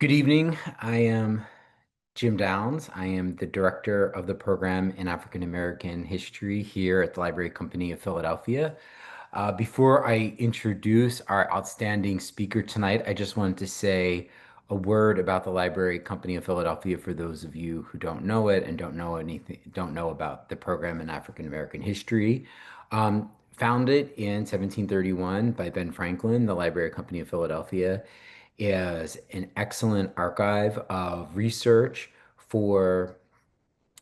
Good evening. I am Jim Downs. I am the director of the program in African American history here at the Library Company of Philadelphia. Before I introduce our outstanding speaker tonight, I just wanted to say a word about the Library Company of Philadelphia for those of you who don't know it and don't know about the program in African American history. Founded in 1731 by Ben Franklin, the Library Company of Philadelphia is an excellent archive of research for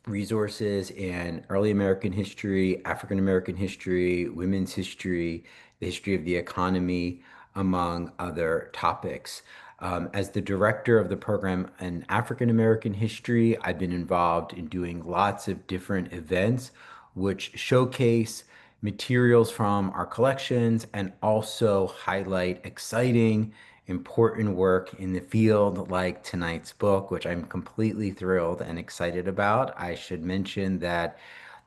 resources in early American history, African American history, women's history, the history of the economy, among other topics. As the director of the program in African American history, I've been involved in doing lots of different events which showcase materials from our collections and also highlight exciting, important work in the field, like tonight's book, which I'm completely thrilled and excited about. I should mention that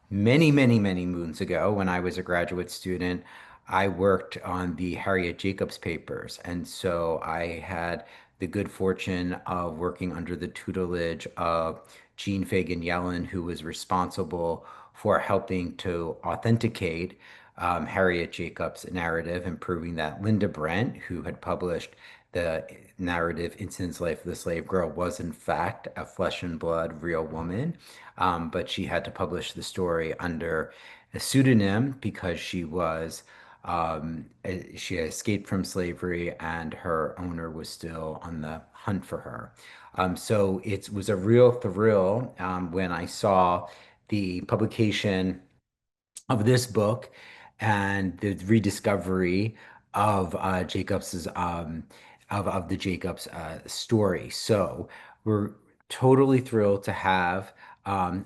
many, many, many moons ago, when I was a graduate student, I worked on the Harriet Jacobs papers. And so I had the good fortune of working under the tutelage of Jean Fagan Yellen, who was responsible for helping to authenticate Harriet Jacobs' narrative and proving that Linda Brent, who had published the narrative Incidents Life of the Slave Girl, was in fact a flesh and blood real woman. But she had to publish the story under a pseudonym because she had escaped from slavery and her owner was still on the hunt for her. So it was a real thrill when I saw the publication of this book and the rediscovery of of the Jacobs story. So we're totally thrilled to have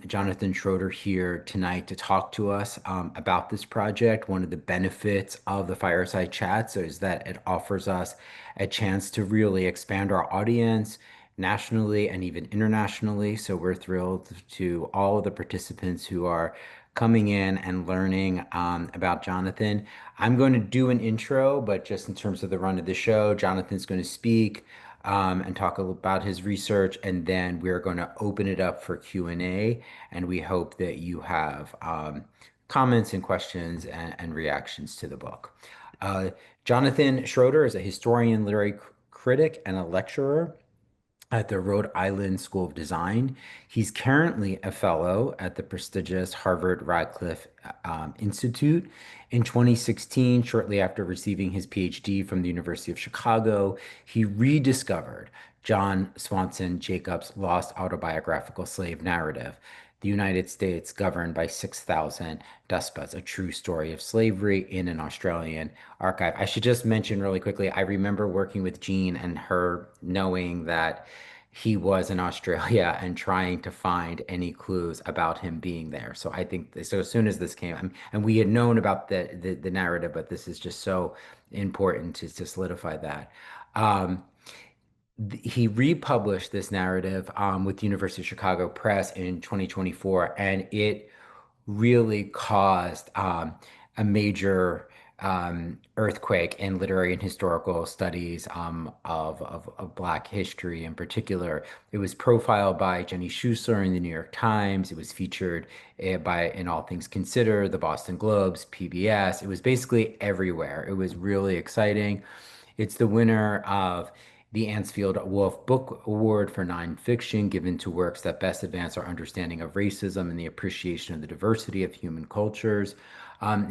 Jonathan Schroeder here tonight to talk to us about this project. One of the benefits of the Fireside Chats is that it offers us a chance to really expand our audience nationally and even internationally. So we're thrilled to all of the participants who are coming in and learning about Jonathan. I'm going to do an intro, but just in terms of the run of the show, Jonathan's going to speak and talk a little about his research, and then we're going to open it up for Q&A, and we hope that you have comments and questions and reactions to the book. Uh, Jonathan Schroeder is a historian, literary critic, and a lecturer at the Rhode Island School of Design. He's currently a fellow at the prestigious Harvard Radcliffe Institute. In 2016, shortly after receiving his PhD from the University of Chicago, he rediscovered John Swanson Jacobs' lost autobiographical slave narrative, The United States Governed by 6,000 Despots, a true story of slavery in an Australian archive. I should just mention really quickly, I remember working with Jean and her knowing that he was in Australia and trying to find any clues about him being there. So I think so. As soon as this came, and we had known about the narrative, but this is just so important to solidify that. Um, he republished this narrative with the University of Chicago Press in 2024, and it really caused a major earthquake in literary and historical studies of Black history in particular. It was profiled by Jenny Schuessler in the New York Times. It was featured in All Things Considered, the Boston Globes, PBS. It was basically everywhere. It was really exciting. It's the winner of the Ansfield Wolf Book Award for nonfiction, given to works that best advance our understanding of racism and the appreciation of the diversity of human cultures.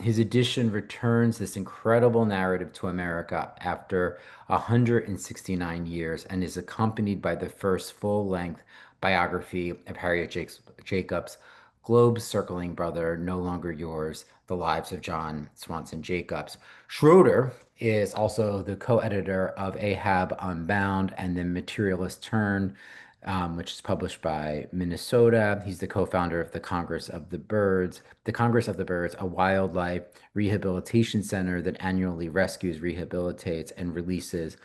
His edition returns this incredible narrative to America after 169 years and is accompanied by the first full-length biography of Jacobs, Globe Circling Brother, No Longer Yours, The Lives of John Swanson Jacobs. Schroeder is also the co-editor of Ahab Unbound and the Materialist Turn, which is published by Minnesota. He's the co-founder of the Congress of the Birds, a wildlife rehabilitation center that annually rescues, rehabilitates, and releases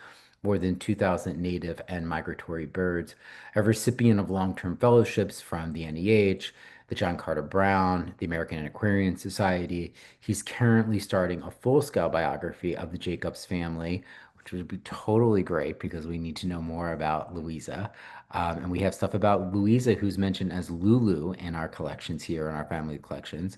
more than 2,000 native and migratory birds, a recipient of long-term fellowships from the NEH, the John Carter Brown, the American Antiquarian Society. He's currently starting a full-scale biography of the Jacobs family, which would be totally great because we need to know more about Louisa. And we have stuff about Louisa, who's mentioned as Lulu in our collections here, in our family collections.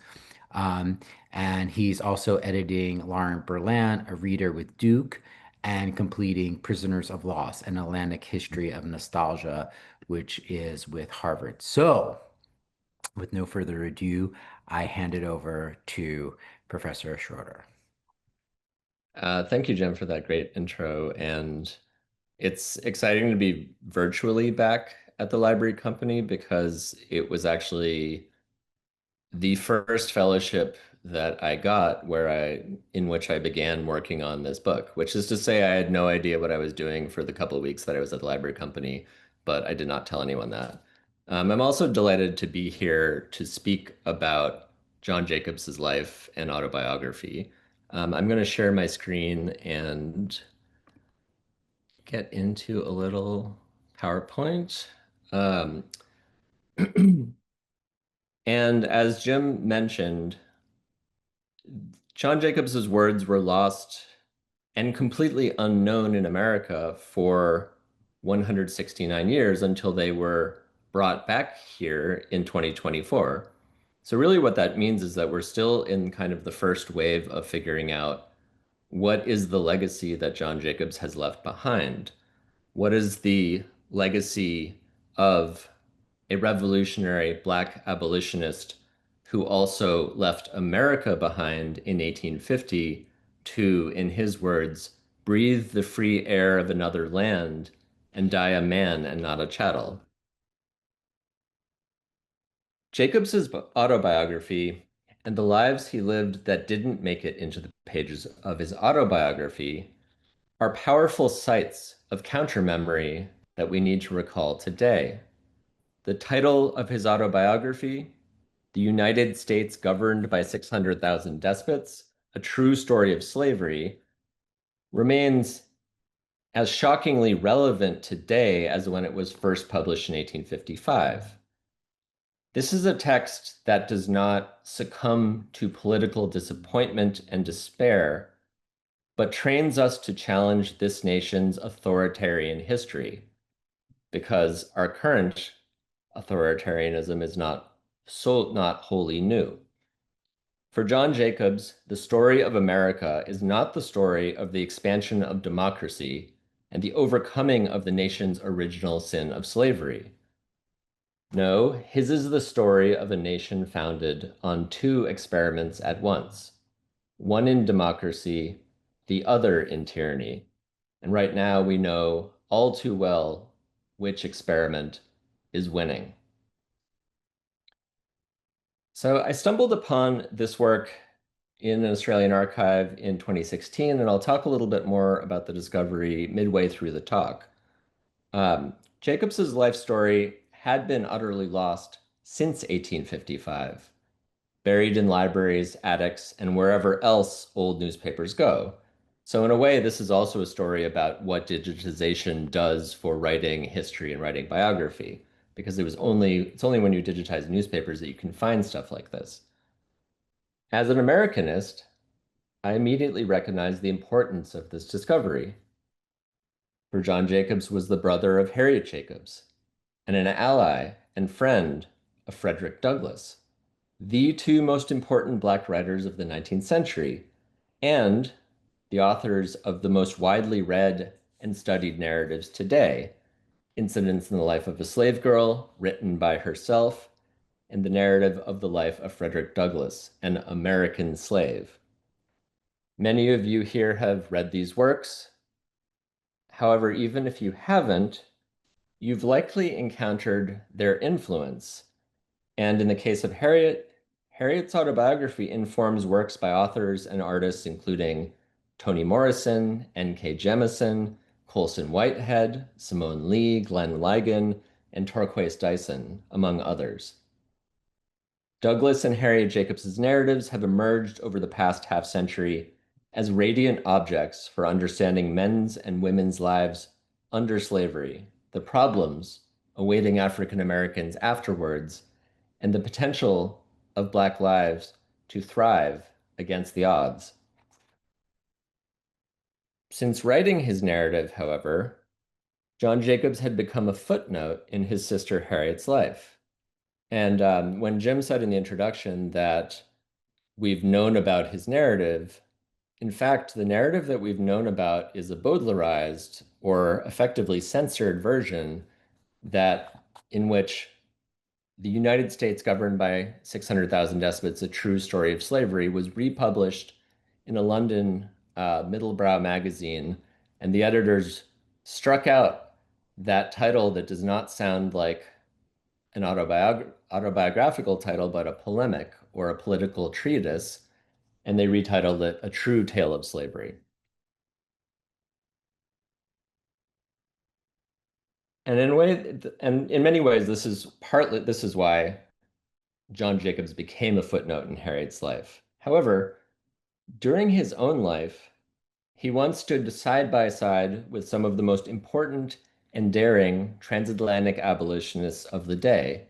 Um, and he's also editing Laurent Berlant, A Reader with Duke, and completing Prisoners of Loss, An Atlantic History of Nostalgia, which is with Harvard. So, with no further ado, I hand it over to Professor Schroeder. Thank you, Jem, for that great intro. And it's exciting to be virtually back at the library company because it was actually the first fellowship that I got in which I began working on this book, which is to say I had no idea what I was doing for the couple of weeks that I was at the library company, but I did not tell anyone that. I'm also delighted to be here to speak about John Jacobs's life and autobiography. I'm going to share my screen and get into a little PowerPoint. Um, and as Jim mentioned, John Jacobs's words were lost and completely unknown in America for 169 years until they were brought back here in 2024. So really what that means is that we're still in kind of the first wave of figuring out what is the legacy that John Jacobs has left behind? What is the legacy of a revolutionary Black abolitionist who also left America behind in 1850 to, in his words, breathe the free air of another land and die a man and not a chattel? Jacobs's autobiography and the lives he lived that didn't make it into the pages of his autobiography are powerful sites of counter-memory that we need to recall today. The title of his autobiography, The United States Governed by 600,000 Despots, A True Story of Slavery, remains as shockingly relevant today as when it was first published in 1855. This is a text that does not succumb to political disappointment and despair, but trains us to challenge this nation's authoritarian history, because our current authoritarianism is not wholly new. For John Jacobs, the story of America is not the story of the expansion of democracy and the overcoming of the nation's original sin of slavery. No, his is the story of a nation founded on two experiments at once, one in democracy, the other in tyranny. And right now we know all too well which experiment is winning. So I stumbled upon this work in an Australian archive in 2016, and I'll talk a little bit more about the discovery midway through the talk. Jacobs's life story had been utterly lost since 1855, buried in libraries, attics, and wherever else old newspapers go. So in a way, this is also a story about what digitization does for writing history and writing biography, because it's only when you digitize newspapers that you can find stuff like this. As an Americanist, I immediately recognized the importance of this discovery. For John Jacobs was the brother of Harriet Jacobs and an ally and friend of Frederick Douglass, the two most important Black writers of the 19th century, and the authors of the most widely read and studied narratives today, Incidents in the Life of a Slave Girl, written by herself, and the narrative of the life of Frederick Douglass, an American slave. Many of you here have read these works. However, even if you haven't, you've likely encountered their influence. And in the case of Harriet's autobiography informs works by authors and artists including Toni Morrison, N.K. Jemisin, Colson Whitehead, Simone Lee, Glenn Ligon, and Torquay Dyson, among others. Douglass and Harriet Jacobs's narratives have emerged over the past half century as radiant objects for understanding men's and women's lives under slavery, the problems awaiting African Americans afterwards, and the potential of Black lives to thrive against the odds. Since writing his narrative, however, John Jacobs had become a footnote in his sister Harriet's life. And when Jim said in the introduction that we've known about his narrative, in fact, the narrative that we've known about is a Baudelarized or effectively censored version that in which the United States governed by 600,000 despots, a true story of slavery, was republished in a London middlebrow magazine, and the editors struck out that title that does not sound like an autobiographical title, but a polemic or a political treatise, and they retitled it A True Tale of Slavery. And in a way, and in many ways, this is why John Jacobs became a footnote in Harriet's life. However, during his own life, he once stood side by side with some of the most important and daring transatlantic abolitionists of the day,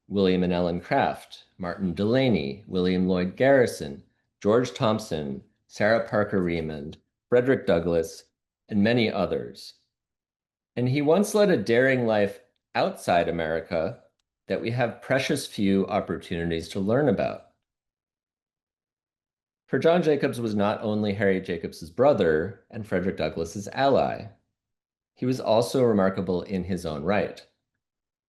William and Ellen Craft, Martin Delany, William Lloyd Garrison, George Thompson, Sarah Parker Remond, Frederick Douglass, and many others. And he once led a daring life outside America that we have precious few opportunities to learn about. For John Jacobs was not only Harriet Jacobs's brother and Frederick Douglass's ally, he was also remarkable in his own right,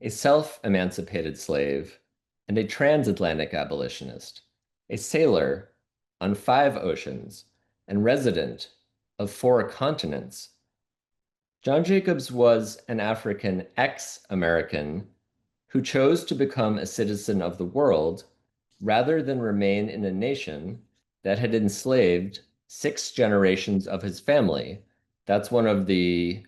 a self-emancipated slave and a transatlantic abolitionist, a sailor on 5 oceans and resident of 4 continents. John Jacobs was an African ex-American who chose to become a citizen of the world rather than remain in a nation that had enslaved 6 generations of his family. That's one of the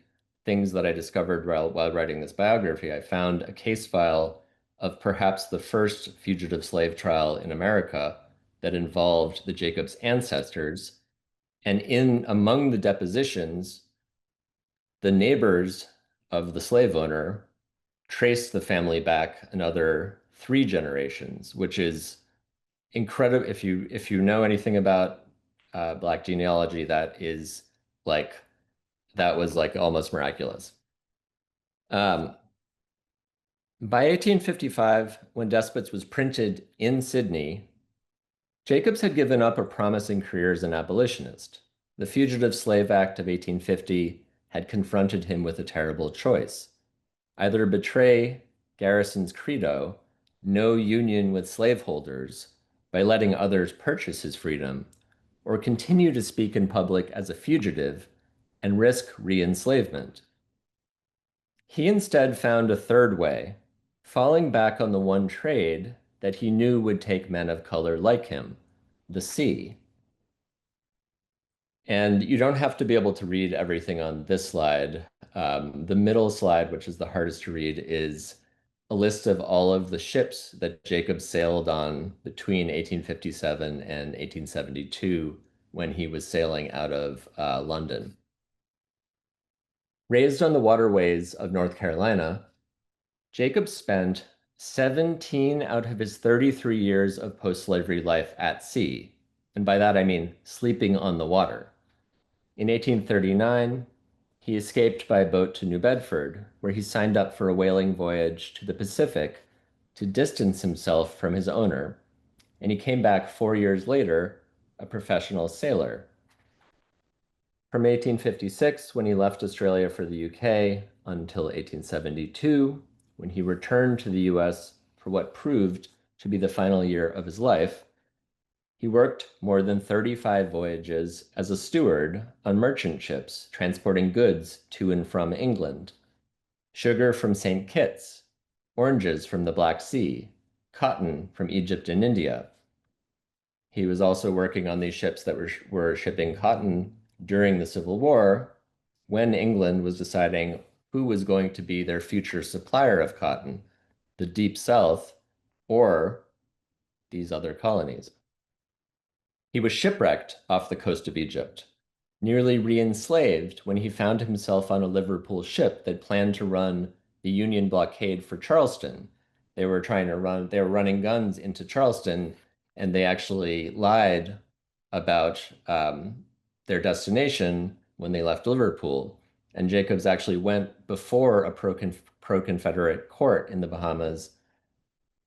things that I discovered while writing this biography. I found a case file of perhaps the first fugitive slave trial in America that involved the Jacobs ancestors. And in among the depositions, the neighbors of the slave owner traced the family back another 3 generations, which is incredible. If you know anything about Black genealogy, like that was like almost miraculous. Um, by 1855, when Despots was printed in Sydney, Jacobs had given up a promising career as an abolitionist. The Fugitive Slave Act of 1850 had confronted him with a terrible choice: either betray Garrison's credo, no union with slaveholders, by letting others purchase his freedom, or continue to speak in public as a fugitive and risk re-enslavement. He instead found a third way, falling back on the one trade that he knew would take men of color like him, the sea. And you don't have to be able to read everything on this slide. The middle slide, which is the hardest to read, is a list of all of the ships that Jacob sailed on between 1857 and 1872 when he was sailing out of London. Raised on the waterways of North Carolina, Jacob spent 17 out of his 33 years of post-slavery life at sea. And by that, I mean sleeping on the water. In 1839, he escaped by boat to New Bedford, where he signed up for a whaling voyage to the Pacific to distance himself from his owner, and he came back 4 years later, a professional sailor. From 1856, when he left Australia for the UK, until 1872, when he returned to the US for what proved to be the final year of his life, he worked more than 35 voyages as a steward on merchant ships transporting goods to and from England: sugar from St. Kitts, oranges from the Black Sea, cotton from Egypt and India. He was also working on these ships that were shipping cotton during the Civil War, when England was deciding who was going to be their future supplier of cotton, the Deep South or these other colonies. He was shipwrecked off the coast of Egypt, nearly re-enslaved when he found himself on a Liverpool ship that planned to run the Union blockade for Charleston. They were running guns into Charleston, and they actually lied about their destination, when they left Liverpool. And Jacobs actually went before a pro-Confederate court in the Bahamas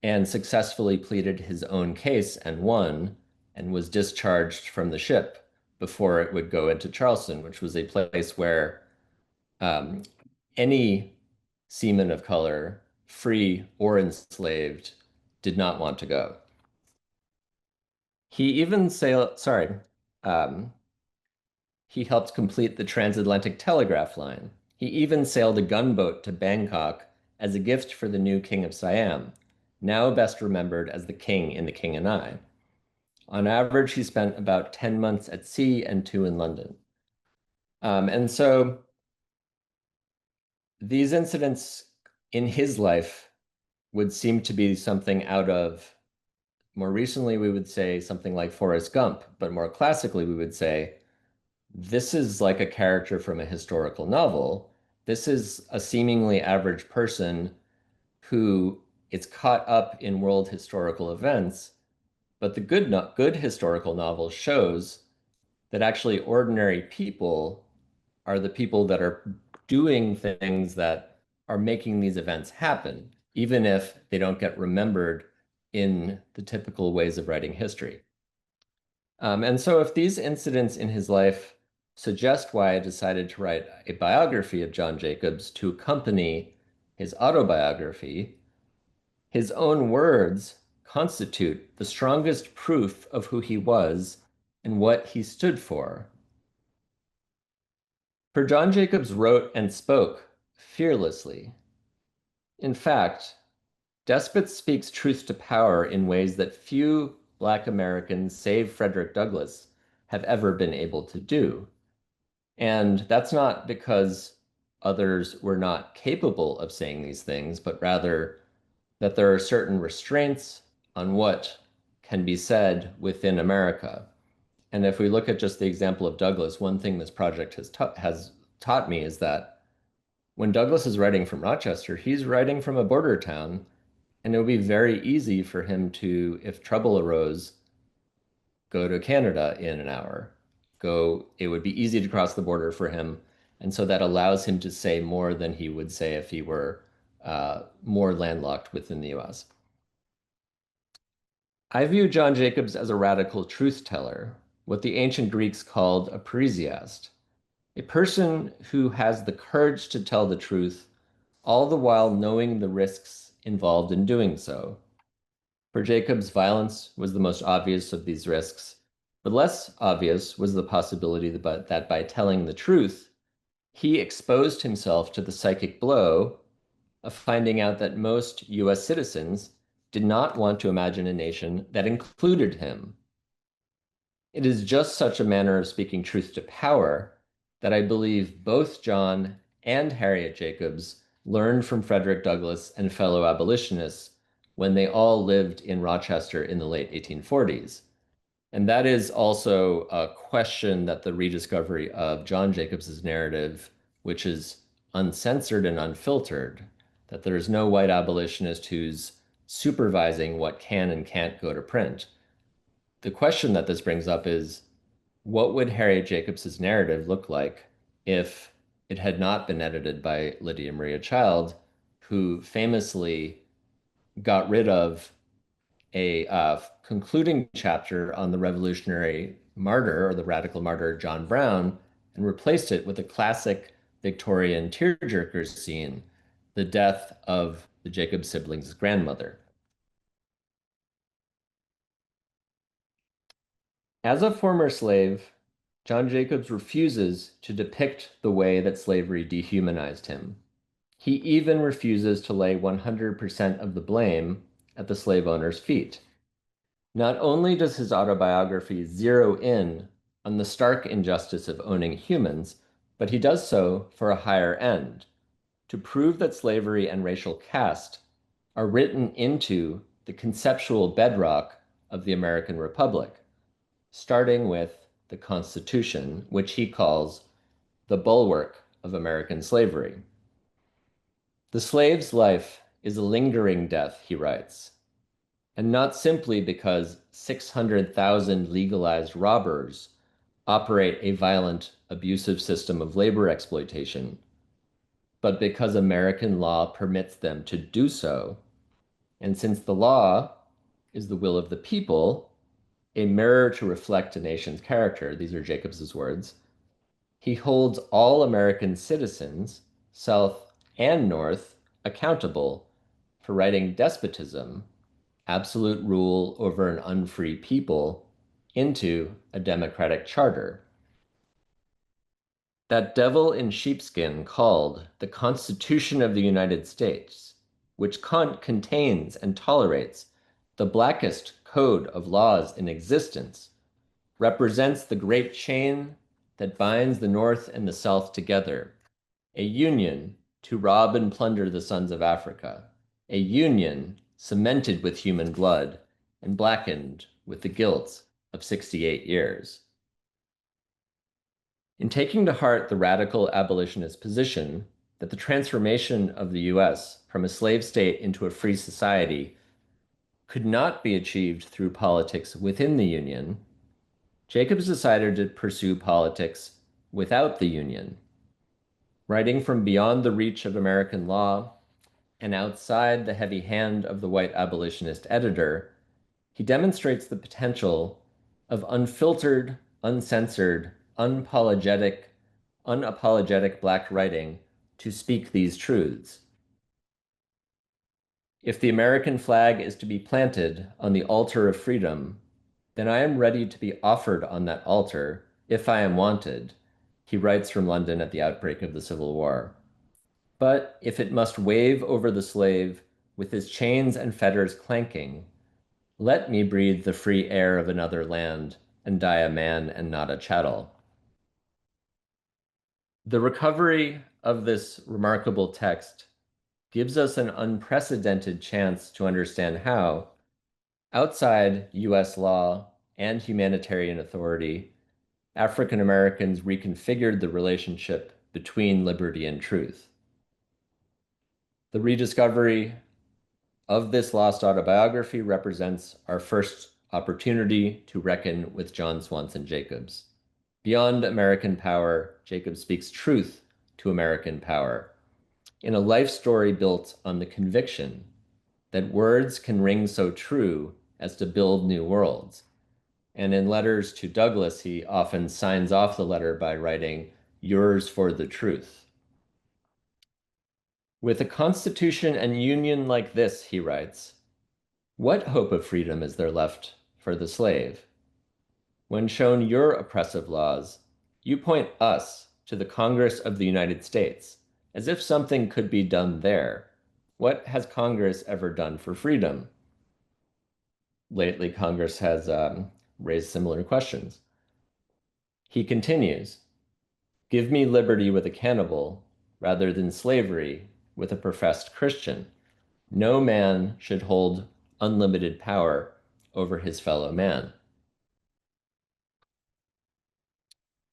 and successfully pleaded his own case and won, and was discharged from the ship before it would go into Charleston, which was a place where um, any seaman of color, free or enslaved, did not want to go. He even sailed, sorry, um, he helped complete the transatlantic telegraph line. He even sailed a gunboat to Bangkok as a gift for the new King of Siam, now best remembered as the King in The King and I. On average, he spent about 10 months at sea and 2 in London. And so these incidents in his life would seem to be something out of, more recently, we would say something like Forrest Gump, but more classically, we would say this is like a character from a historical novel. This is a seemingly average person who is caught up in world historical events, but the good historical novel shows that actually ordinary people are the people that are doing things that are making these events happen, even if they don't get remembered in the typical ways of writing history. And so, if these incidents in his life suggest why I decided to write a biography of John Jacobs to accompany his autobiography, his own words constitute the strongest proof of who he was and what he stood for. For John Jacobs wrote and spoke fearlessly. In fact, Despot speaks truth to power in ways that few Black Americans, save Frederick Douglass, have ever been able to do. And that's not because others were not capable of saying these things, but rather that there are certain restraints on what can be said within America. And if we look at just the example of Douglass, one thing this project has taught me is that when Douglass is writing from Rochester, he's writing from a border town, and it would be very easy for him to, if trouble arose, go to Canada in an hour. It would be easy to cross the border for him. And so that allows him to say more than he would say if he were more landlocked within the US. I view John Jacobs as a radical truth teller, what the ancient Greeks called a parrhesiast, a person who has the courage to tell the truth, all the while knowing the risks involved in doing so. For Jacobs, violence was the most obvious of these risks, but less obvious was the possibility that by telling the truth, he exposed himself to the psychic blow of finding out that most US citizens did not want to imagine a nation that included him. It is just such a manner of speaking truth to power that I believe both John and Harriet Jacobs learned from Frederick Douglass and fellow abolitionists when they all lived in Rochester in the late 1840s. And that is also a question that the rediscovery of John Jacobs's narrative, which is uncensored and unfiltered, that there is no white abolitionist who's supervising what can and can't go to print. The question that this brings up is, what would Harriet Jacobs's narrative look like if it had not been edited by Lydia Maria Child, who famously got rid of a concluding chapter on the revolutionary martyr or the radical martyr John Brown and replaced it with a classic Victorian tearjerker scene, the death of the Jacob siblings' grandmother. As a former slave, John Jacobs refuses to depict the way that slavery dehumanized him. He even refuses to lay 100% of the blame at the slave owner's feet. Not only does his autobiography zero in on the stark injustice of owning humans, but he does so for a higher end, to prove that slavery and racial caste are written into the conceptual bedrock of the American Republic, starting with the Constitution, which he calls the bulwark of American slavery. The slave's life is a lingering death, he writes, and not simply because 600,000 legalized robbers operate a violent abusive system of labor exploitation, but because American law permits them to do so. And since the law is the will of the people, a mirror to reflect a nation's character, these are Jacobs's words, he holds all American citizens, South and North, accountable for writing despotism, absolute rule over an unfree people, into a democratic charter. That devil in sheepskin called the Constitution of the United States, which contains and tolerates the blackest code of laws in existence, represents the great chain that binds the North and the South together, a union to rob and plunder the sons of Africa, a union cemented with human blood and blackened with the guilt of 68 years. In taking to heart the radical abolitionist position that the transformation of the US from a slave state into a free society could not be achieved through politics within the Union, Jacobs decided to pursue politics without the Union. Writing from beyond the reach of American law and outside the heavy hand of the white abolitionist editor, he demonstrates the potential of unfiltered, uncensored, unapologetic Black writing to speak these truths. If the American flag is to be planted on the altar of freedom, then I am ready to be offered on that altar if I am wanted, he writes from London at the outbreak of the Civil War. But if it must wave over the slave with his chains and fetters clanking, let me breathe the free air of another land and die a man and not a chattel. The recovery of this remarkable text gives us an unprecedented chance to understand how, outside US law and humanitarian authority, African Americans reconfigured the relationship between liberty and truth. The rediscovery of this lost autobiography represents our first opportunity to reckon with John Swanson Jacobs. Beyond American power, Jacobs speaks truth to American power in a life story built on the conviction that words can ring so true as to build new worlds. And in letters to Douglass, he often signs off the letter by writing, "Yours for the truth." With a constitution and union like this, he writes, what hope of freedom is there left for the slave? When shown your oppressive laws, you point us to the Congress of the United States, as if something could be done there. What has Congress ever done for freedom? Lately, Congress has raised similar questions. He continues, give me liberty with a cannibal rather than slavery with a professed Christian. No man should hold unlimited power over his fellow man.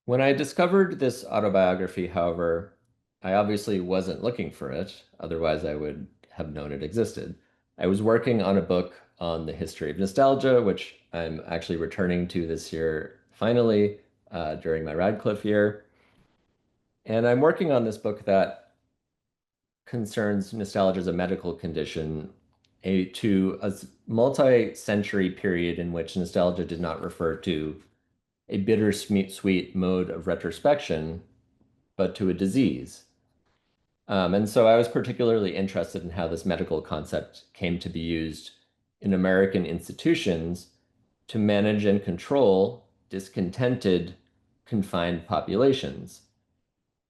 When I discovered this autobiography, however, I obviously wasn't looking for it, otherwise I would have known it existed. I was working on a book on the history of nostalgia, which I'm actually returning to this year, finally, during my Radcliffe year. And I'm working on this book that concerns nostalgia as a medical condition to a multi-century period in which nostalgia did not refer to a bittersweet mode of retrospection, but to a disease. And so I was particularly interested in how this medical concept came to be used in American institutions to manage and control discontented, confined populations,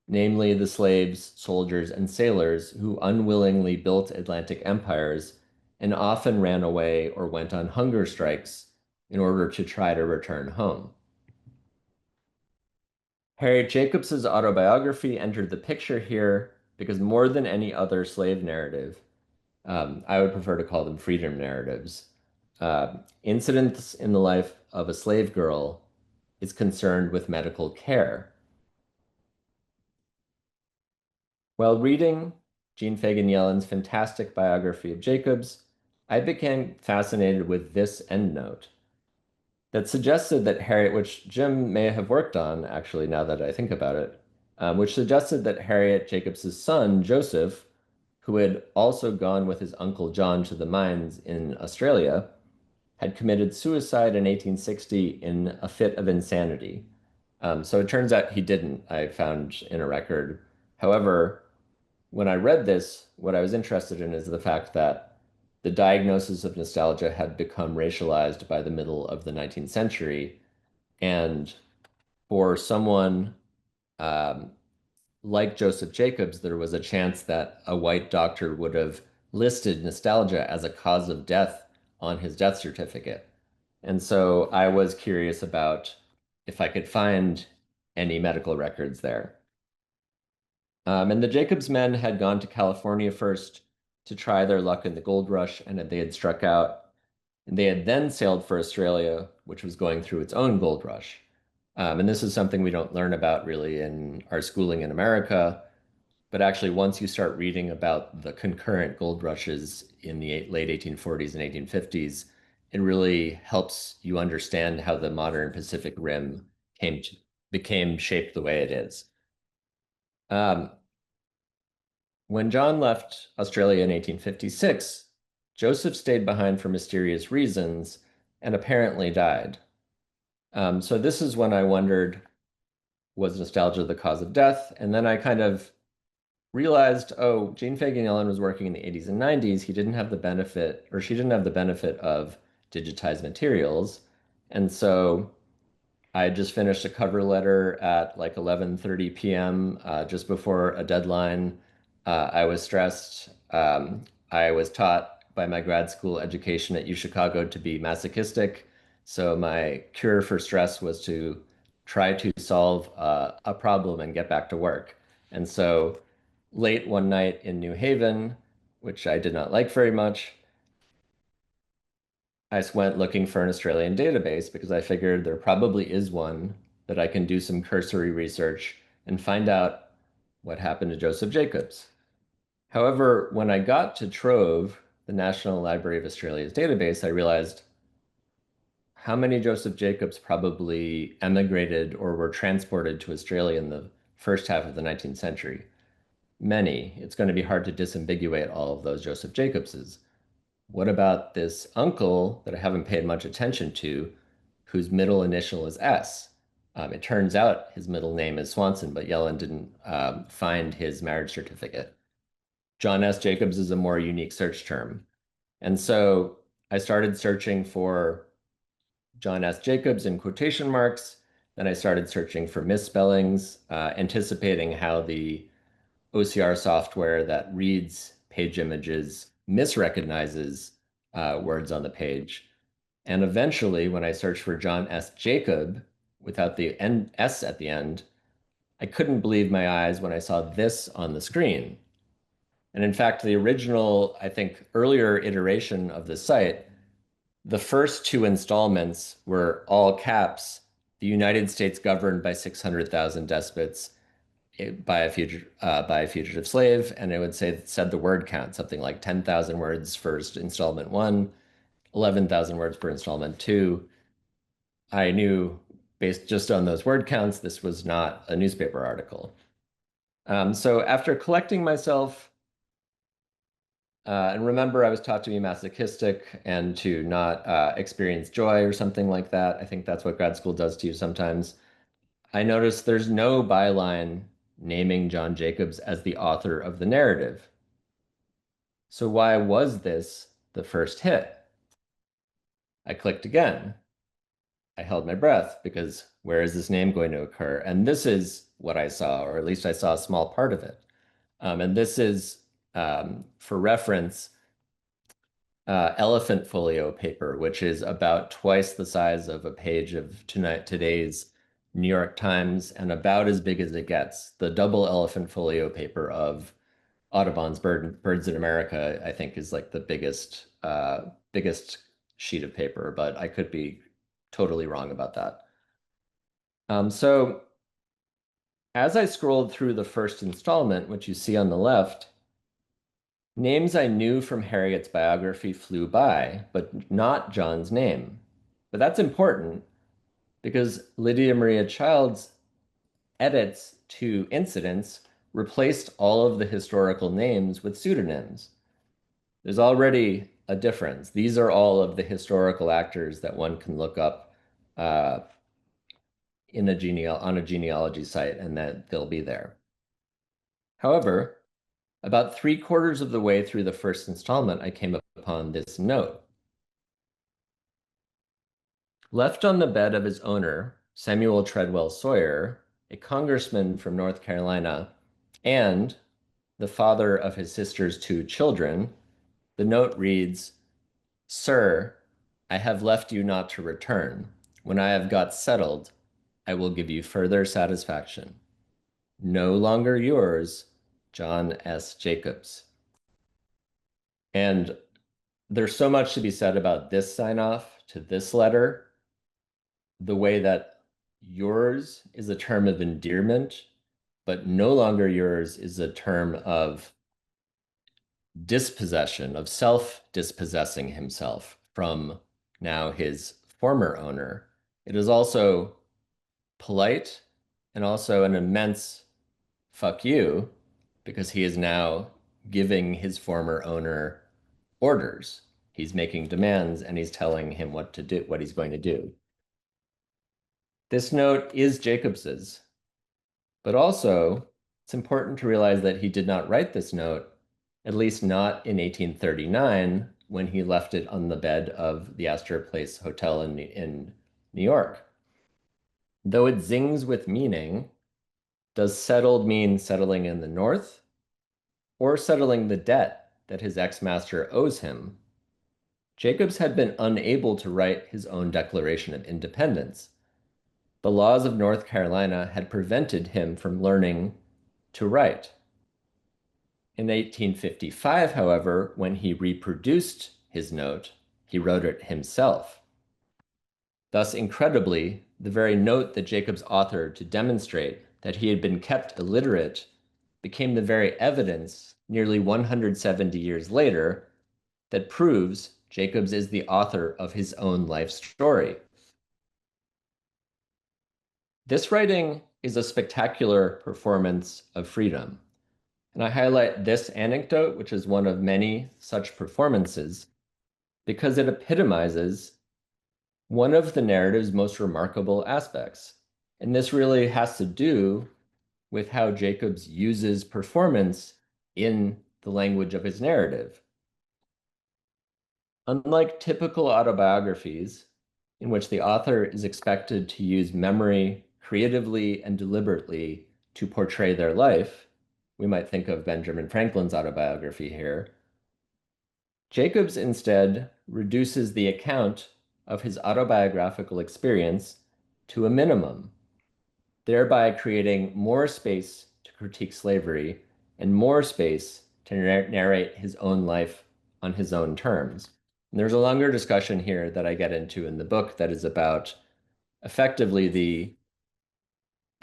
namely the slaves, soldiers, and sailors who unwillingly built Atlantic empires and often ran away or went on hunger strikes in order to try to return home. Harriet Jacobs's autobiography entered the picture here because more than any other slave narrative, I would prefer to call them freedom narratives, incidents in the life of a slave girl is concerned with medical care. While reading Jean Fagan Yellen's fantastic biography of Jacobs, I became fascinated with this endnote. that suggested that Harriet, which Jim may have worked on actually, now that I think about it, which suggested that Harriet Jacobs's son, Joseph, who had also gone with his uncle John to the mines in Australia, had committed suicide in 1860 in a fit of insanity. So it turns out he didn't, I found in a record. However, when I read this, what I was interested in is the fact that the diagnosis of nostalgia had become racialized by the middle of the 19th century. And for someone um, like Joseph Jacobs, there was a chance that a white doctor would have listed nostalgia as a cause of death on his death certificate. And so I was curious about if I could find any medical records there. And the Jacobs men had gone to California first to try their luck in the gold rush, and they had struck out. And they had then sailed for Australia, which was going through its own gold rush. And this is something we don't learn about really in our schooling in America. But actually, once you start reading about the concurrent gold rushes in the late 1840s and 1850s, it really helps you understand how the modern Pacific Rim came to, became shaped the way it is. Um, when John left Australia in 1856, Joseph stayed behind for mysterious reasons and apparently died. So this is when I wondered, was nostalgia the cause of death? And then I kind of realized, oh, Gene Fagan Ellen was working in the 80s and 90s. He didn't have the benefit, or she didn't have the benefit of digitized materials. And so I just finished a cover letter at like 11:30 p.m. Just before a deadline. I was stressed. I was taught by my grad school education at UChicago to be masochistic. So my cure for stress was to try to solve a problem and get back to work. And so late one night in New Haven, which I did not like very much, I went looking for an Australian database because I figured there probably is one that I can do some cursory research and find out what happened to Joseph Jacobs. However, when I got to Trove, the National Library of Australia's database, I realized how many Joseph Jacobs probably emigrated or were transported to Australia in the first half of the 19th century. Many. It's going to be hard to disambiguate all of those Joseph Jacobses. What about this uncle that I haven't paid much attention to, whose middle initial is S? It turns out his middle name is Swanson, but Yellen didn't find his marriage certificate. John S. Jacobs is a more unique search term. And so I started searching for John S. Jacobs in quotation marks. Then I started searching for misspellings, anticipating how the OCR software that reads page images misrecognizes words on the page. And eventually, when I searched for John S. Jacob without the S at the end, I couldn't believe my eyes when I saw this on the screen. And in fact, the original, I think, earlier iteration of the site, the first two installments were all caps, the United States governed by 600,000 despots, by a fugitive slave, and it would say said the word count, something like 10,000 words for installment one, 11,000 words per installment two. I knew based just on those word counts, this was not a newspaper article. So after collecting myself, and remember, I was taught to be masochistic and to not experience joy or something like that. I think that's what grad school does to you sometimes. I noticed there's no byline naming John Jacobs as the author of the narrative. So why was this the first hit? I clicked again. I held my breath because where is this name going to occur? And this is what I saw, or at least I saw a small part of it. And this is, for reference, elephant folio paper, which is about twice the size of a page of today's New York Times and about as big as it gets. The double elephant folio paper of Audubon's Birds in America, I think, is like the biggest sheet of paper, but I could be totally wrong about that. So as I scrolled through the first installment, which you see on the left, names I knew from Harriet's biography flew by, but not John's name. But that's important because Lydia Maria Child's edits to incidents replaced all of the historical names with pseudonyms. There's already a difference. These are all of the historical actors that one can look up uh, on a genealogy site, and that they'll be there. However, about 3/4 of the way through the first installment, I came upon this note. Left on the bed of his owner, Samuel Treadwell Sawyer, a congressman from North Carolina, and the father of his sister's two children, the note reads, Sir, I have left you not to return. When I have got settled, I will give you further satisfaction. No longer yours, John S. Jacobs. And there's so much to be said about this sign off to this letter, the way that yours is a term of endearment, but no longer yours is a term of dispossession, of self-dispossessing himself from now his former owner. It is also polite and also an immense fuck you because he is now giving his former owner orders. He's making demands and he's telling him what to do, what he's going to do. This note is Jacobs's, but also it's important to realize that he did not write this note, at least not in 1839 when he left it on the bed of the Astor Place Hotel in New York. Though it zings with meaning, does settled mean settling in the North or settling the debt that his ex-master owes him? Jacobs had been unable to write his own Declaration of Independence. The laws of North Carolina had prevented him from learning to write. In 1855, however, when he reproduced his note, he wrote it himself. Thus, incredibly, the very note that Jacobs authored to demonstrate that he had been kept illiterate became the very evidence nearly 170 years later that proves Jacobs is the author of his own life story. This writing is a spectacular performance of freedom. And I highlight this anecdote, which is one of many such performances, because it epitomizes one of the narrative's most remarkable aspects. And this really has to do with how Jacobs uses performance in the language of his narrative. Unlike typical autobiographies, in which the author is expected to use memory creatively and deliberately to portray their life, we might think of Benjamin Franklin's autobiography here, Jacobs instead reduces the account of his autobiographical experience to a minimum, thereby creating more space to critique slavery and more space to narrate his own life on his own terms. And there's a longer discussion here that I get into in the book that is about effectively the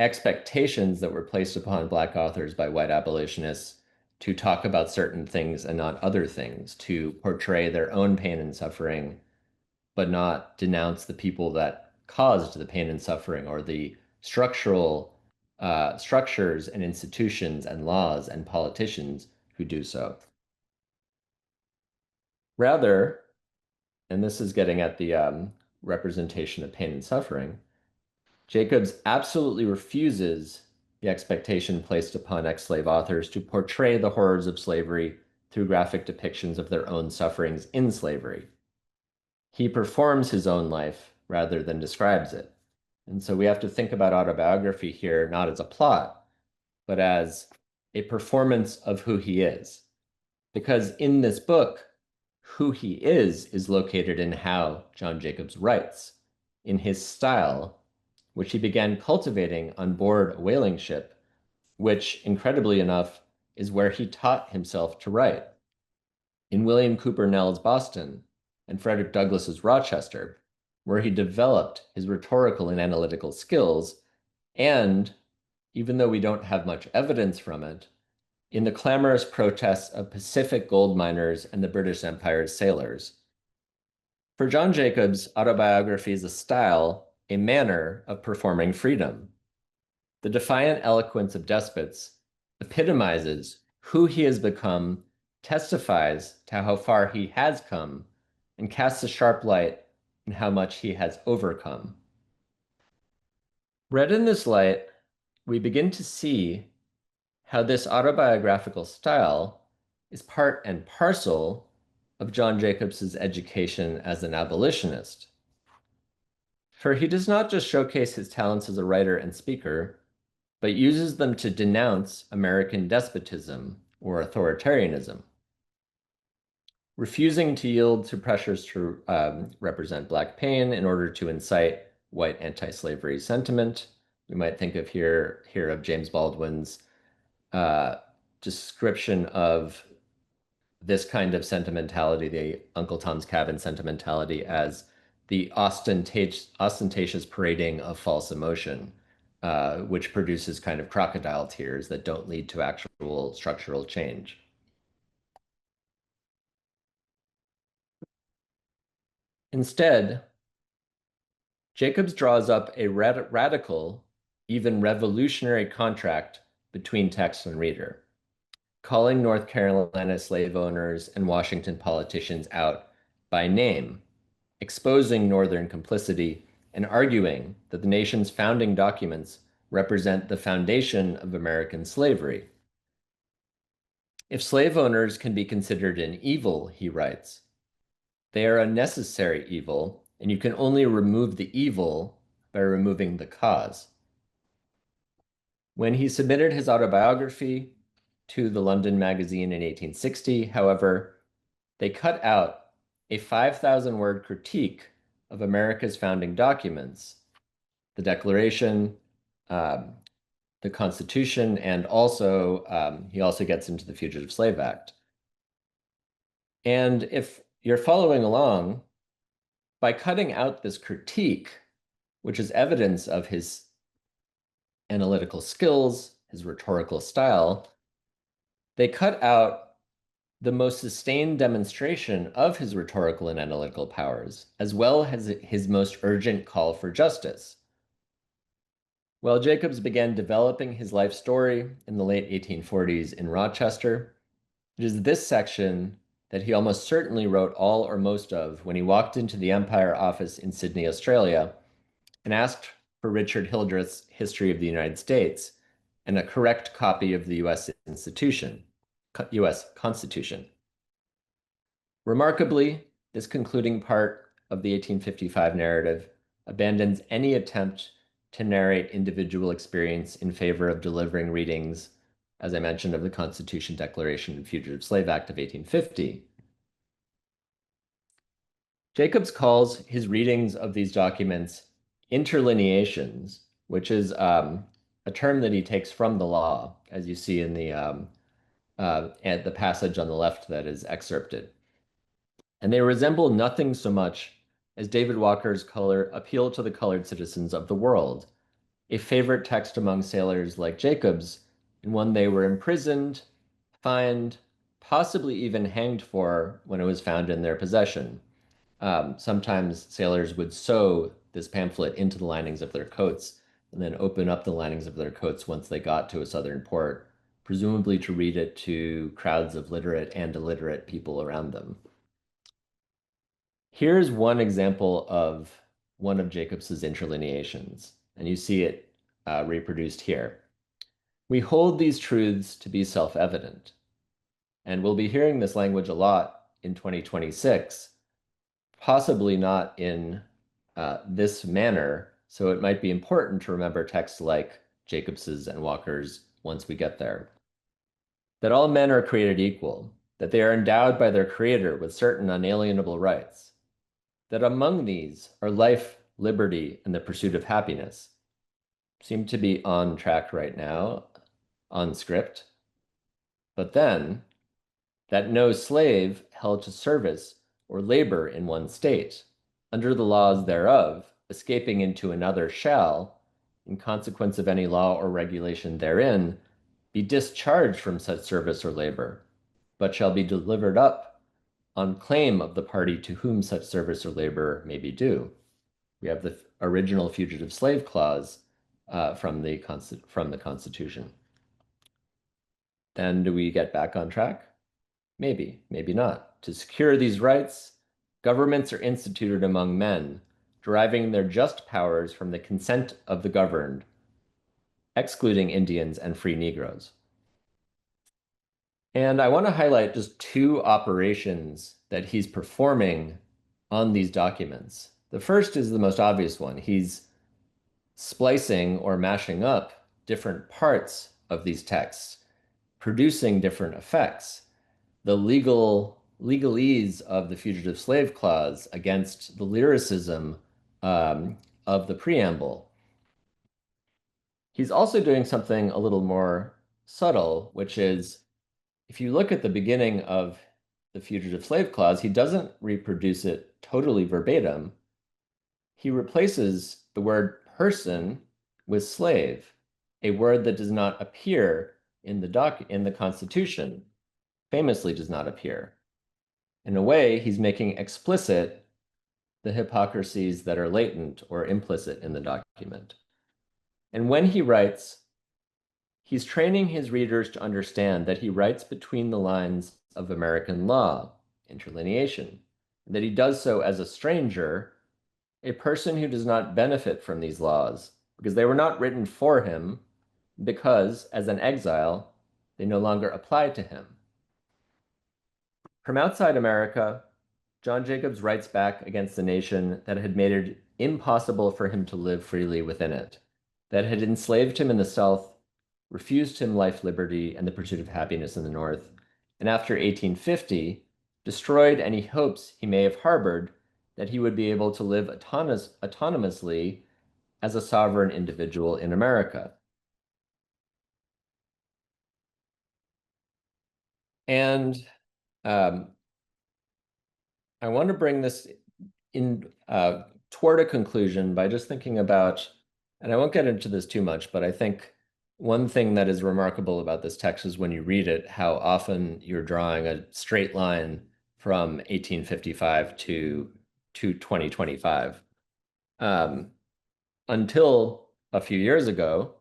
expectations that were placed upon Black authors by white abolitionists to talk about certain things and not other things, to portray their own pain and suffering, but not denounce the people that caused the pain and suffering or the structural structures and institutions and laws and politicians who do so. Rather, and this is getting at the representation of pain and suffering, Jacobs absolutely refuses the expectation placed upon ex-slave authors to portray the horrors of slavery through graphic depictions of their own sufferings in slavery. He performs his own life rather than describes it. And so we have to think about autobiography here not as a plot, but as a performance of who he is. Because in this book, who he is located in how John Jacobs writes, in his style, which he began cultivating on board a whaling ship, which, incredibly enough, is where he taught himself to write. In William Cooper Nell's Boston and Frederick Douglass's Rochester, where he developed his rhetorical and analytical skills, and, even though we don't have much evidence from it, in the clamorous protests of Pacific gold miners and the British Empire's sailors. For John Jacobs, autobiography is a style, a manner of performing freedom. The defiant eloquence of despots epitomizes who he has become, testifies to how far he has come, and casts a sharp light on how much he has overcome. Read in this light, we begin to see how this autobiographical style is part and parcel of John Jacobs's education as an abolitionist. For he does not just showcase his talents as a writer and speaker, but uses them to denounce American despotism or authoritarianism, refusing to yield to pressures to represent Black pain in order to incite white anti-slavery sentiment. We might think of here of James Baldwin's uh, description of this kind of sentimentality, the Uncle Tom's Cabin sentimentality, as the ostentatious parading of false emotion, which produces kind of crocodile tears that don't lead to actual structural change. Instead, Jacobs draws up a radical, even revolutionary contract between text and reader, calling North Carolina slave owners and Washington politicians out by name, exposing Northern complicity, and arguing that the nation's founding documents represent the foundation of American slavery. If slave owners can be considered an evil, he writes, they are a necessary evil, and you can only remove the evil by removing the cause. When he submitted his autobiography to the London Magazine in 1860, however, they cut out a 5,000-word critique of America's founding documents, the Declaration, um, the Constitution, and also he also gets into the Fugitive Slave Act. And if you're following along, by cutting out this critique, which is evidence of his analytical skills, his rhetorical style, they cut out the most sustained demonstration of his rhetorical and analytical powers, as well as his most urgent call for justice. While Jacobs began developing his life story in the late 1840s in Rochester, it is this section that he almost certainly wrote all or most of when he walked into the Empire Office in Sydney, Australia, and asked for Richard Hildreth's History of the United States and a correct copy of the U.S. Constitution. Remarkably, this concluding part of the 1855 narrative abandons any attempt to narrate individual experience in favor of delivering readings, as I mentioned, of the Constitution, Declaration, and Fugitive Slave Act of 1850. Jacobs calls his readings of these documents interlineations, which is a term that he takes from the law, as you see in at the passage on the left that is excerpted. And they resemble nothing so much as David Walker's Appeal to the Colored Citizens of the World, a favorite text among sailors like Jacobs, and one they were imprisoned, fined, possibly even hanged for when it was found in their possession. Sometimes sailors would sew this pamphlet into the linings of their coats and then open up the linings of their coats once they got to a southern port, presumably to read it to crowds of literate and illiterate people around them. Here's one example of one of Jacobs's interlineations, and you see it reproduced here. We hold these truths to be self-evident, and we'll be hearing this language a lot in 2026, possibly not in this manner, so it might be important to remember texts like Jacobs's and Walker's once we get there. That all men are created equal, that they are endowed by their Creator with certain unalienable rights, that among these are life, liberty, and the pursuit of happiness. Seem to be on track right now, on script. But then, that no slave held to service or labor in one state, under the laws thereof, escaping into another shall, in consequence of any law or regulation therein, be discharged from such service or labor, but shall be delivered up on claim of the party to whom such service or labor may be due. We have the original Fugitive Slave Clause from the Constitution. Then do we get back on track? Maybe, maybe not. To secure these rights, governments are instituted among men, deriving their just powers from the consent of the governed, excluding Indians and free Negroes. And I want to highlight just two operations that he's performing on these documents. The first is the most obvious one. He's splicing or mashing up different parts of these texts, producing different effects. The legalese of the Fugitive Slave Clause against the lyricism of the preamble. He's also doing something a little more subtle, which is if you look at the beginning of the Fugitive Slave Clause, he doesn't reproduce it totally verbatim. He replaces the word person with slave, a word that does not appear in the Constitution, famously does not appear. In a way, he's making explicit the hypocrisies that are latent or implicit in the document. And when he writes, he's training his readers to understand that he writes between the lines of American law, interlineation, and that he does so as a stranger, a person who does not benefit from these laws, because they were not written for him, because, as an exile, they no longer apply to him. From outside America, John Jacobs writes back against the nation that had made it impossible for him to live freely within it, that had enslaved him in the South, refused him life, liberty, and the pursuit of happiness in the North, and after 1850, destroyed any hopes he may have harbored that he would be able to live autonomously as a sovereign individual in America. And I want to bring this in toward a conclusion by just thinking about, and I won't get into this too much, but I think one thing that is remarkable about this text is when you read it, how often you're drawing a straight line from 1855 to 2025. Until a few years ago,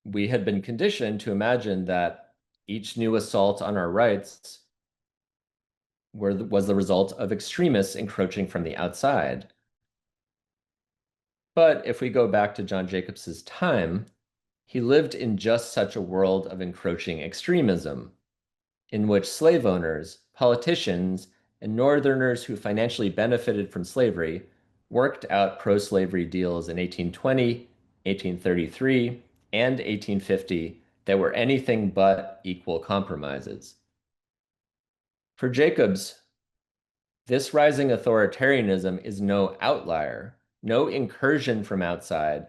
we had been conditioned to imagine that each new assault on our rights was the result of extremists encroaching from the outside. But if we go back to John Jacobs's time, he lived in just such a world of encroaching extremism, in which slave owners, politicians, and Northerners who financially benefited from slavery worked out pro-slavery deals in 1820, 1833, and 1850 that were anything but equal compromises. For Jacobs, this rising authoritarianism is no outlier, no incursion from outside,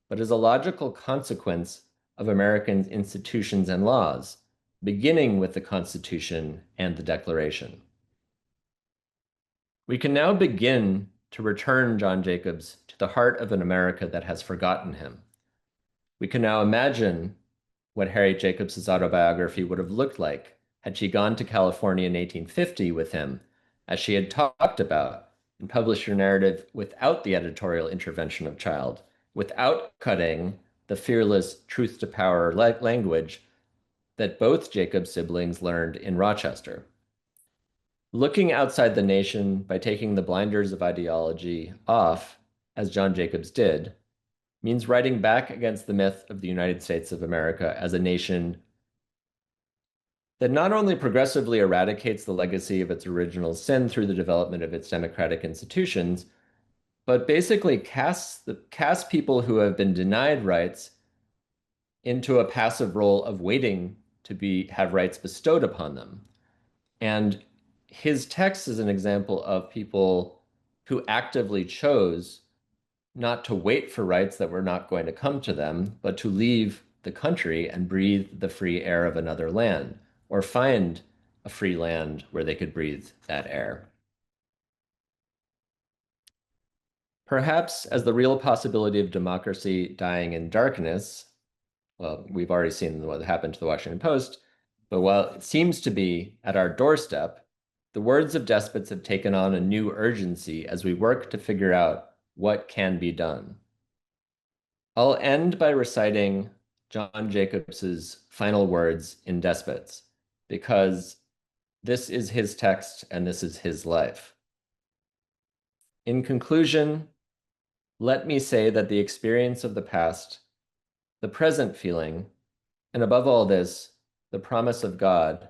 but is a logical consequence of American institutions and laws, beginning with the Constitution and the Declaration. We can now begin to return John Jacobs to the heart of an America that has forgotten him. We can now imagine what Harriet Jacobs's autobiography would have looked like had she gone to California in 1850 with him, as she had talked about, and published her narrative without the editorial intervention of Child, without cutting the fearless truth to power language that both Jacobs siblings learned in Rochester. Looking outside the nation by taking the blinders of ideology off, as John Jacobs did, means writing back against the myth of the United States of America as a nation that not only progressively eradicates the legacy of its original sin through the development of its democratic institutions, but basically casts people who have been denied rights into a passive role of waiting to have rights bestowed upon them. And his text is an example of people who actively chose not to wait for rights that were not going to come to them, but to leave the country and breathe the free air of another land, or find a free land where they could breathe that air. Perhaps as the real possibility of democracy dying in darkness, well, we've already seen what happened to the Washington Post, but while it seems to be at our doorstep, The words of despots have taken on a new urgency as we work to figure out what can be done. I'll end by reciting John Jacobs's final words in Despots, because this is his text and this is his life. In conclusion, let me say that the experience of the past, the present feeling, and above all this, the promise of God,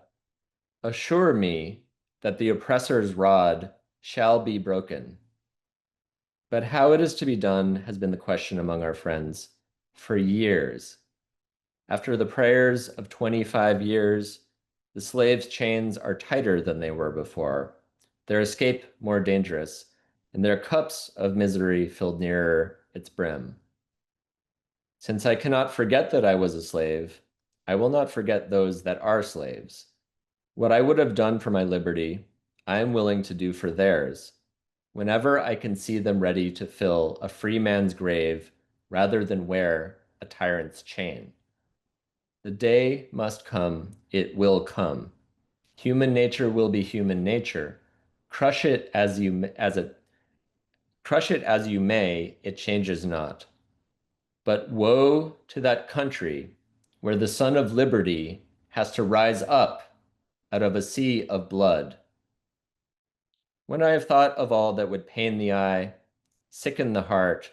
assure me that the oppressor's rod shall be broken. But how it is to be done has been the question among our friends for years. After the prayers of 25 years, the slaves' chains are tighter than they were before, their escape more dangerous, and their cups of misery filled nearer its brim. Since I cannot forget that I was a slave, I will not forget those that are slaves. What I would have done for my liberty, I am willing to do for theirs, whenever I can see them ready to fill a free man's grave rather than wear a tyrant's chain. The day must come, it will come. Human nature will be human nature. Crush it as you may, it changes not. But woe to that country where the Son of Liberty has to rise up out of a sea of blood. When I have thought of all that would pain the eye, sicken the heart,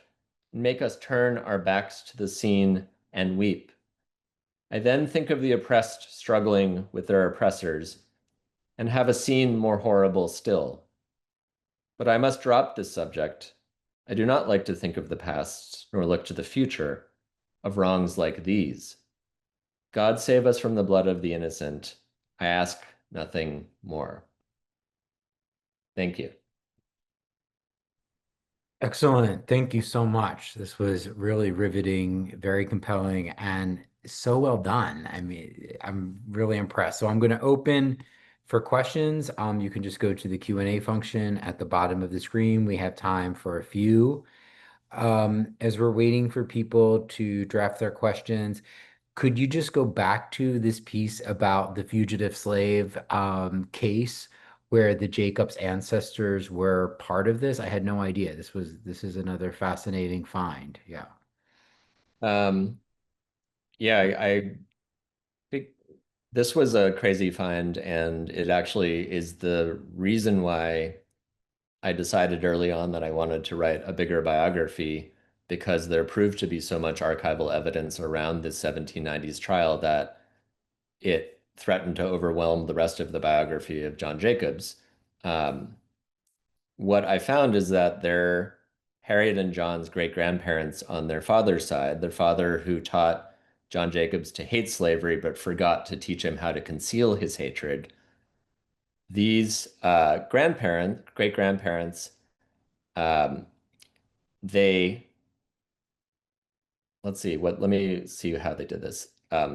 and make us turn our backs to the scene and weep, I then think of the oppressed struggling with their oppressors and have a scene more horrible still. But I must drop this subject. I do not like to think of the past, nor look to the future of wrongs like these. God save us from the blood of the innocent. I ask nothing more. Thank you. Excellent. Thank you so much. This was really riveting, very compelling, and so well done. I mean, I'm really impressed. So I'm going to open for questions. You can just go to the Q&A function at the bottom of the screen. We have time for a few. As we're waiting for people to draft their questions, could you just go back to this piece about the fugitive slave case where the Jacobs ancestors were part of this? I had no idea. This is another fascinating find. Yeah. Um, yeah, I think this was a crazy find, and it actually is the reason why I decided early on that I wanted to write a bigger biography, because there proved to be so much archival evidence around this 1790s trial that it threatened to overwhelm the rest of the biography of John Jacobs. Um, what I found is that their Harriet and John's great-grandparents on their father's side, their father who taught John Jacobs to hate slavery but forgot to teach him how to conceal his hatred, these great-grandparents, um, they let me see how they did this.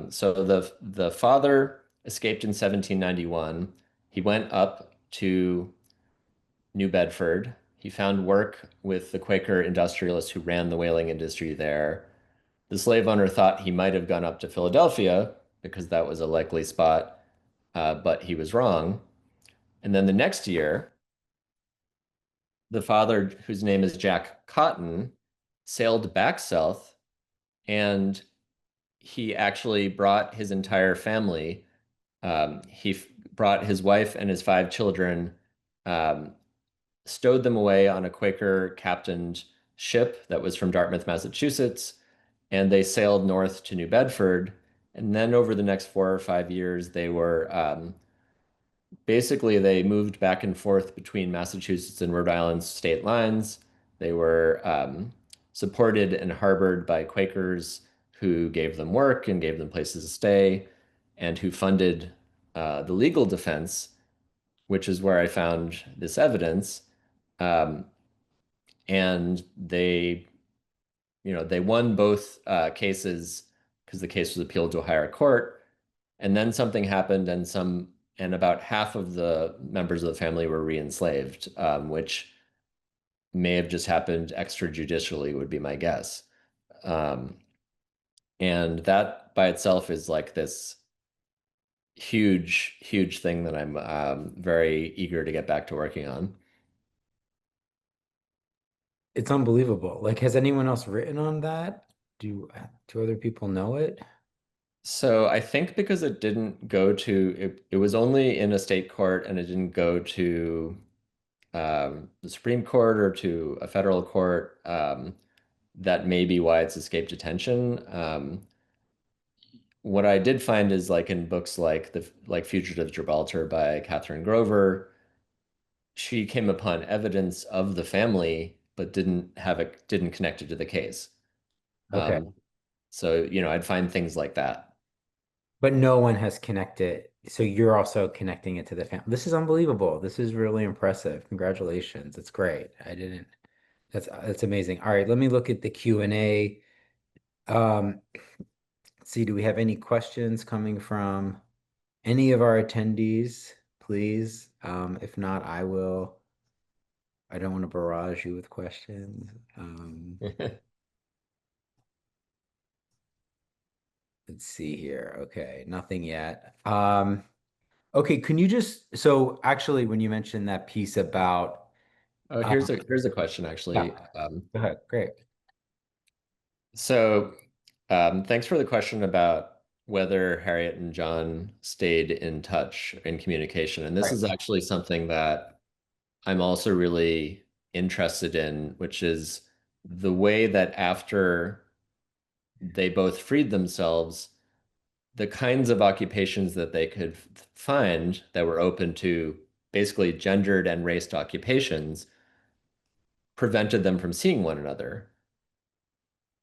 So the father escaped in 1791. He went up to New Bedford. He found work with the Quaker industrialists who ran the whaling industry there. The slave owner thought he might have gone up to Philadelphia because that was a likely spot, but he was wrong. And then the next year, the father, whose name is Jack Cotton, sailed back south, and he actually brought his entire family. He brought his wife and his five children, um, stowed them away on a Quaker captained ship that was from Dartmouth, Massachusetts, and they sailed north to New Bedford. And then over the next 4 or 5 years, basically they moved back and forth between Massachusetts and Rhode Island's state lines. They were supported and harbored by Quakers who gave them work and gave them places to stay, and who funded the legal defense, which is where I found this evidence. Um, and they won both cases because the case was appealed to a higher court. And then something happened, and about half of the members of the family were re-enslaved, which may have just happened extrajudicially, would be my guess. Um, and that by itself is like this huge thing that I'm very eager to get back to working on. It's unbelievable. Like, has anyone else written on that? Do other people know it? So I think because it didn't go to it was only in a state court and it didn't go to the Supreme Court or to a federal court. That may be why it's escaped attention. What I did find is like in books like the like Fugitive Gibraltar by Catherine Grover, she came upon evidence of the family, but didn't connect it to the case. Okay. Um, so I'd find things like that. But no one has connected. So you're also connecting it to the family. This is unbelievable. This is really impressive. Congratulations. It's great. I didn't. That's amazing. All right, let me look at the Q&A. Let's see, do we have any questions coming from any of our attendees, please? If not, I will. I don't want to barrage you with questions. Let's see here. Okay, nothing yet. Okay, can you just, so actually when you mentioned that piece about, Oh, um, here's a question yeah, actually. go ahead. Great. So thanks for the question about whether Harriet and John stayed in touch in communication. And this Right. is actually something that I'm also really interested in, which is the way that after they both freed themselves, the kinds of occupations that they could find that were open to basically gendered and raced occupations prevented them from seeing one another.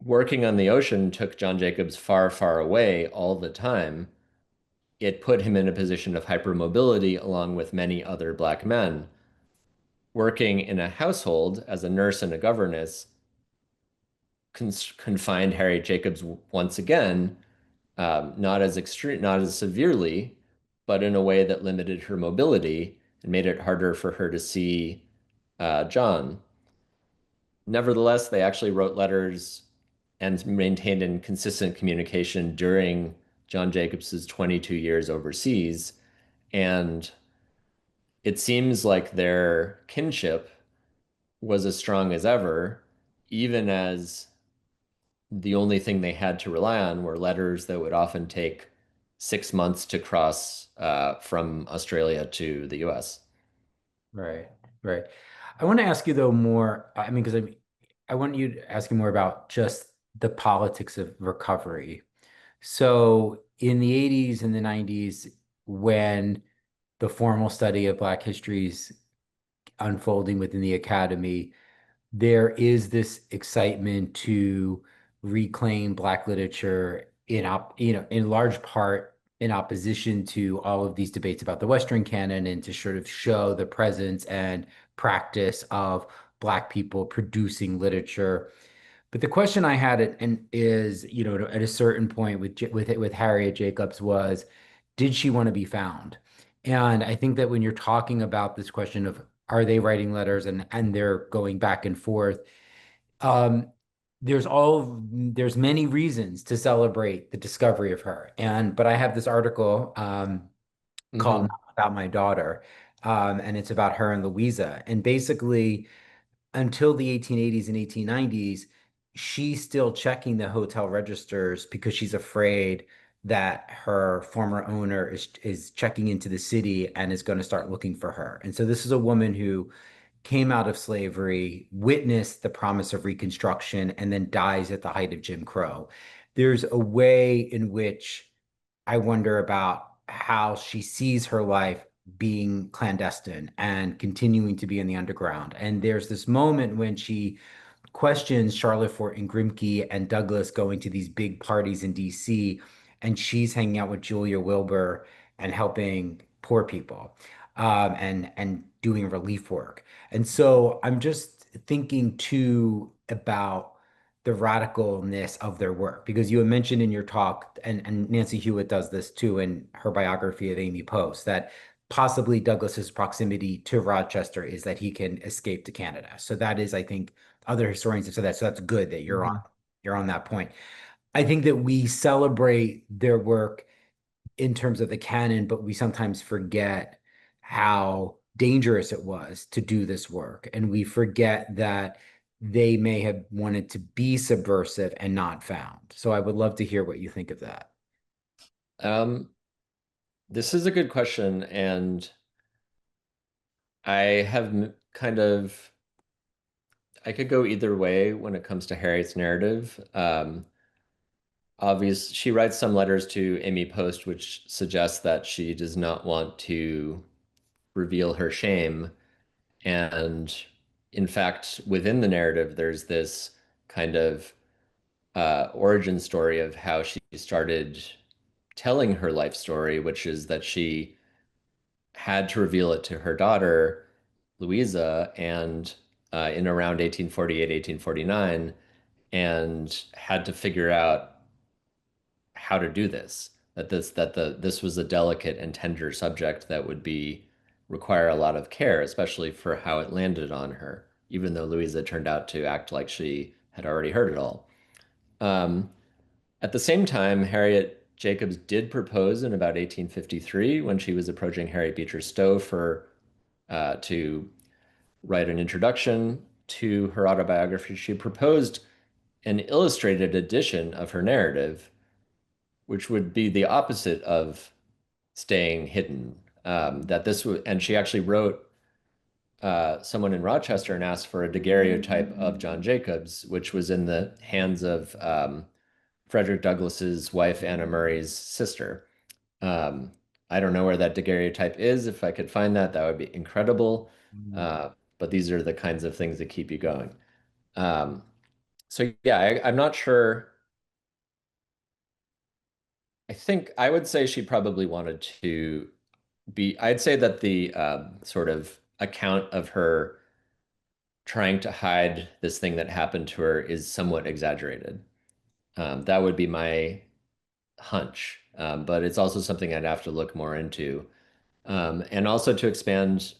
Working on the ocean took John Jacobs far away all the time. It put him in a position of hypermobility along with many other black men. Working in a household as a nurse and a governess confined Harriet Jacobs once again, not as extreme, not as severely, but in a way that limited her mobility and made it harder for her to see John. Nevertheless, they actually wrote letters and maintained in consistent communication during John Jacobs's 22 years overseas. And it seems like their kinship was as strong as ever, even as the only thing they had to rely on were letters that would often take 6 months to cross from Australia to the US. Right. Right. I want to ask you though more, I mean, because I want you to ask you more about just the politics of recovery. So in the 80s and the 90s, when the formal study of Black history is unfolding within the academy, there is this excitement to reclaim Black literature in large part in opposition to all of these debates about the Western canon and to sort of show the presence and practice of Black people producing literature. But the question I had and is, at a certain point with Harriet Jacobs was, did she want to be found? And I think that when you're talking about this question of are they writing letters and they're going back and forth, um, there's many reasons to celebrate the discovery of her. But I have this article called Hmm. Not About My Daughter, and it's about her and Louisa. And basically, until the 1880s and 1890s, she's still checking the hotel registers because she's afraid that her former owner is checking into the city and is going to start looking for her. And so this is a woman who came out of slavery, witnessed the promise of Reconstruction, and then dies at the height of Jim Crow. There's a way in which I wonder about how she sees her life being clandestine and continuing to be in the underground. And there's this moment when she questions Charlotte Fort and Grimke and Douglass going to these big parties in DC, and she's hanging out with Julia Wilbur and helping poor people, and doing relief work. And so I'm just thinking too about the radicalness of their work because you had mentioned in your talk, and Nancy Hewitt does this too in her biography of Amy Post, that possibly Douglas's proximity to Rochester is that he can escape to Canada. So that is, I think, other historians have said that. So that's good that Hmm. you're on that point. I think that we celebrate their work in terms of the canon, but we sometimes forget how dangerous it was to do this work. And we forget that they may have wanted to be subversive and not found. So I would love to hear what you think of that. Um, this is a good question, and I have kind of I could go either way when it comes to Harriet's narrative. She writes some letters to Amy Post, which suggests that she does not want to reveal her shame. And in fact, within the narrative, there's this kind of origin story of how she started telling her life story, which is that she had to reveal it to her daughter, Louisa, and in around 1848, 1849, and had to figure out how to do this. This was a delicate and tender subject that would be require a lot of care, especially for how it landed on her, even though Louisa turned out to act like she had already heard it all. Um, at the same time, Harriet Jacobs did propose in about 1853 when she was approaching Harriet Beecher Stowe to write an introduction to her autobiography. She proposed an illustrated edition of her narrative, which would be the opposite of staying hidden. That this would, and she actually wrote someone in Rochester and asked for a daguerreotype of John Jacobs, which was in the hands of Frederick Douglass's wife, Anna Murray's sister. Um, I don't know where that daguerreotype is. If I could find that, that would be incredible. Mm. Uh, but these are the kinds of things that keep you going. Um, so yeah, I'm not sure. I think I would say she probably wanted to I'd say that the sort of account of her trying to hide this thing that happened to her is somewhat exaggerated. That would be my hunch, but it's also something I'd have to look more into. And also to expand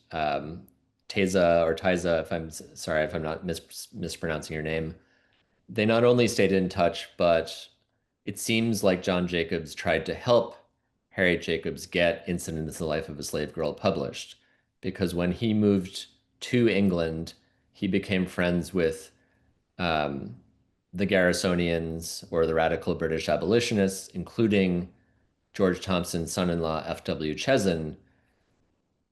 Teza or Tiza, if sorry if I'm not mispronouncing your name, they not only stayed in touch, but it seems like John Jacobs tried to help Harriet Jacobs get Incidents in the Life of a Slave Girl published. Because when he moved to England, he became friends with um, the Garrisonians or the radical British abolitionists, including George Thompson's son-in-law, F.W. Cheson,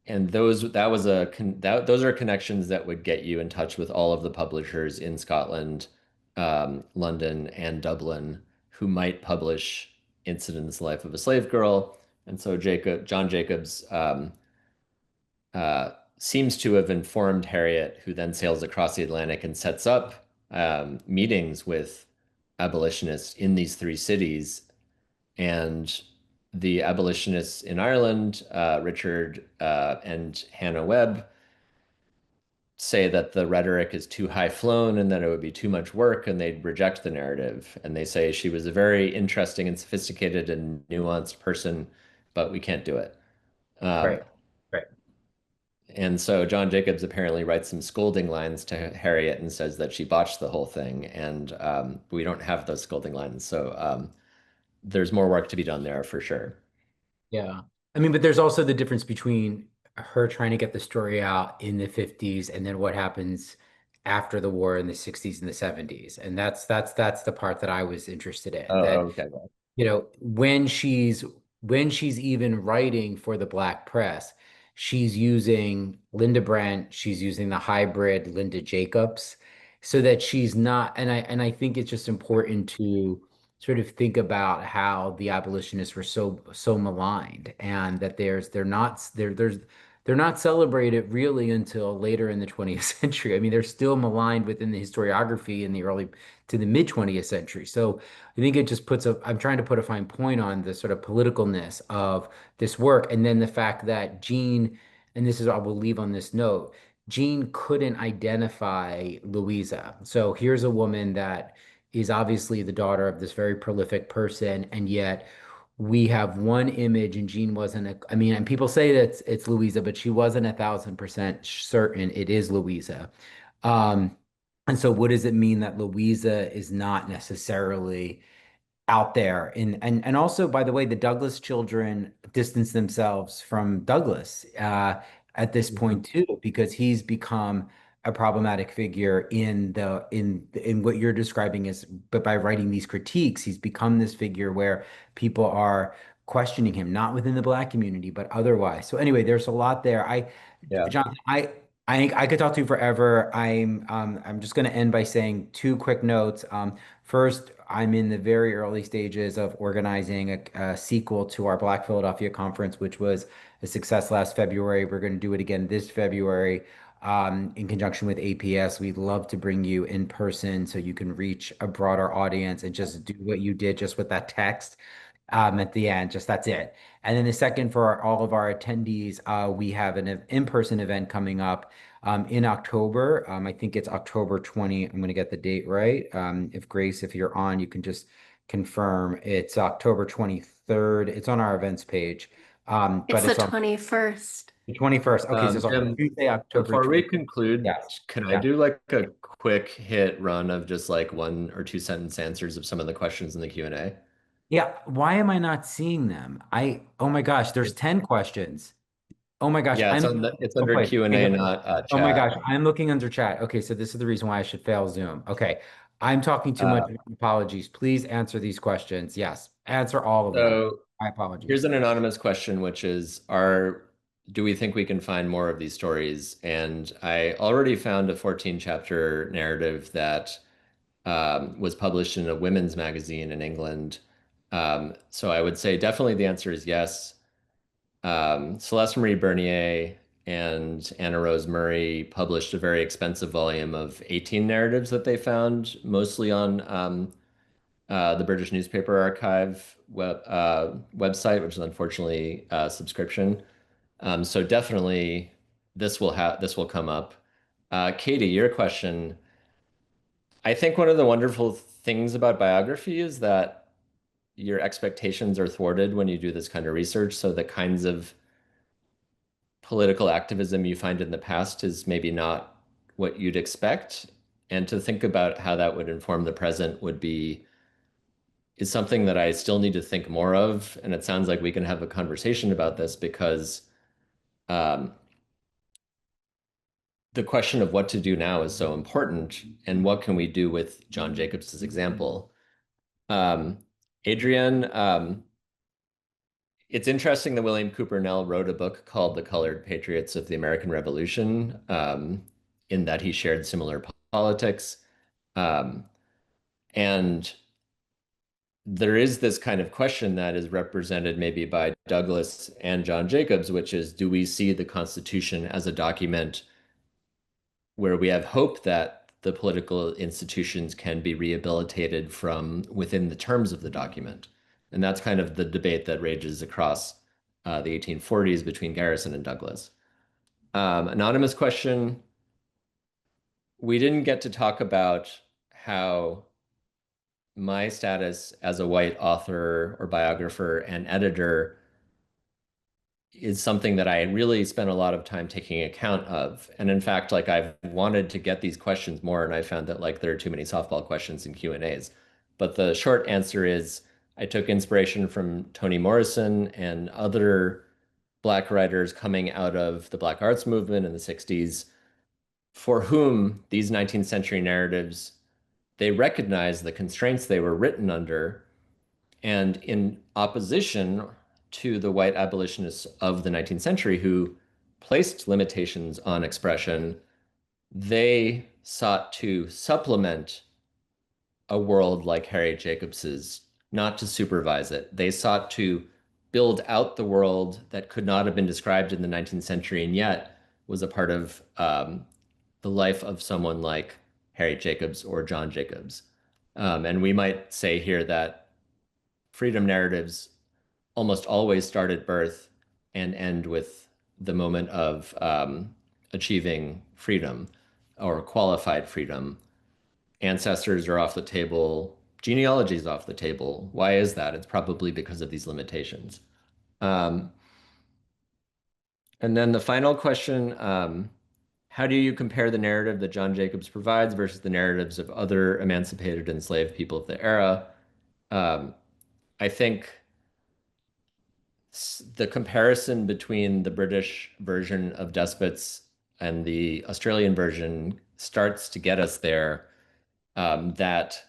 and those are connections that would get you in touch with all of the publishers in Scotland, London, and Dublin who might publish Incidents: Life of a Slave Girl. And so John Jacobs seems to have informed Harriet, who then sails across the Atlantic and sets up meetings with abolitionists in these three cities. And the abolitionists in Ireland, Richard and Hannah Webb, say that the rhetoric is too high flown and that it would be too much work, and they'd reject the narrative. And they say she was a very interesting and sophisticated and nuanced person, but we can't do it. Um, Right. Right. and so John Jacobs apparently writes some scolding lines to Harriet and says that she botched the whole thing. And we don't have those scolding lines. So there's more work to be done there for sure. Yeah. I mean, but there's also the difference between her trying to get the story out in the 50s and then what happens after the war in the 60s and the 70s. And that's the part that I was interested in. Oh, That okay. when she's even writing for the Black press, she's using Linda Brent, she's using the hybrid Linda Jacobs, so that she's not, and I think it's just important to sort of think about how the abolitionists were so maligned, and that they're not celebrated really until later in the 20th century. I mean, they're still maligned within the historiography in the early to the mid 20th century. So I think it just I'm trying to put a fine point on the sort of politicalness of this work. And then the fact that Jean, and this is I will leave on this note, Jean couldn't identify Louisa. So here's a woman that is obviously the daughter of this very prolific person, and yet we have one image, and Jean wasn't I mean, and people say that it's Louisa, but she wasn't 1,000% certain it is Louisa. Um, and so what does it mean that Louisa is not necessarily out there. And also, by the way, the Douglas children distance themselves from Douglas at this Mhm. point too, because he's become a problematic figure in what you're describing as, but by writing these critiques, he's become this figure where people are questioning him, not within the Black community, but otherwise. So anyway, there's a lot there. Yeah. Jonathan, I could talk to you forever. I'm just going to end by saying two quick notes. First, I'm in the very early stages of organizing a sequel to our Black Philadelphia conference, which was a success last February. We're going to do it again this February in conjunction with APS. We'd love to bring you in person so you can reach a broader audience and just do what you did just with that text at the end. Just that's it. And then the second, for all of our attendees, we have an in-person event coming up in October. I think it's October 20. I'm going to get the date right. If Grace, if you're on, you can just confirm. It's October 23rd. It's on our events page. But It's the it's on 21st. the 21st. Okay, so it's on Jim, Tuesday, October before we 20th. conclude, Yes. can I Yeah. do like a quick hit run of just like one or two sentence answers of some of the questions in the Q&A? Yeah. Why am I not seeing them? Oh my gosh, there's It's 10 questions. Oh my gosh, yeah, I'm it's oh under wait, Q&A, not oh my chat. gosh, I'm looking under chat. Okay, so this is the reason why I should fail Zoom. Okay, I'm talking too much. Uh, Apologies. Please answer these questions. Yes, answer all of them. so My here's apologies. an anonymous question, which is, do we think we can find more of these stories? And I already found a 14 chapter narrative that was published in a women's magazine in England. So I would say definitely the answer is yes. Celeste Marie Bernier and Anna Rose Murray published a very expensive volume of 18 narratives that they found, mostly on the British Newspaper Archive website, which is unfortunately a subscription. So definitely this will come up. Katie, your question. I think one of the wonderful things about biography is that your expectations are thwarted when you do this kind of research. So the kinds of political activism you find in the past is maybe not what you'd expect. And to think about how that would inform the present is something that I still need to think more of. And it sounds like we can have a conversation about this because um, the question of what to do now is so important. And what can we do with John Jacobs' example? Um, Adrienne, it's interesting that William Cooper Nell wrote a book called The Colored Patriots of the American Revolution, in that he shared similar politics. Um, and there is this kind of question that is represented maybe by Douglass and John Jacobs, which is, do we see the Constitution as a document where we have hope that the political institutions can be rehabilitated from within the terms of the document? And that's kind of the debate that rages across the 1840s between Garrison and Douglass. Anonymous question. We didn't get to talk about how my status as a white author or biographer and editor is something that I really spent a lot of time taking account of. And in fact, like I've wanted to get these questions more, and I found that like there are too many softball questions in Q&As. But the short answer is I took inspiration from Toni Morrison and other Black writers coming out of the Black arts movement in the 60s, for whom these 19th century narratives, they recognized the constraints they were written under, and in opposition to the white abolitionists of the 19th century who placed limitations on expression, they sought to supplement a world like Harriet Jacobs's, not to supervise it. They sought to build out the world that could not have been described in the 19th century and yet was a part of the life of someone like Harriet Jacobs or John Jacobs. And we might say here that freedom narratives almost always start at birth and end with the moment of achieving freedom or qualified freedom. Ancestors are off the table, genealogy is off the table. Why is that? It's probably because of these limitations. Um, and then the final question, how do you compare the narrative that John Jacobs provides versus the narratives of other emancipated enslaved people of the era? Um, I think the comparison between the British version of despots and the Australian version starts to get us there. That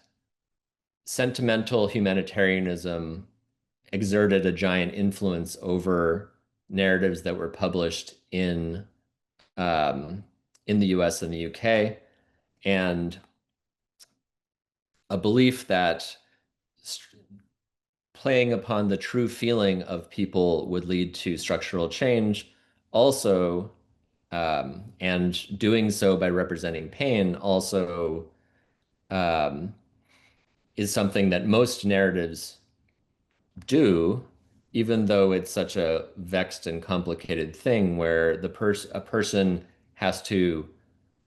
sentimental humanitarianism exerted a giant influence over narratives that were published um, in the US and the UK, and a belief that playing upon the true feeling of people would lead to structural change. Also, and doing so by representing pain also um, is something that most narratives do, even though it's such a vexed and complicated thing where a person has to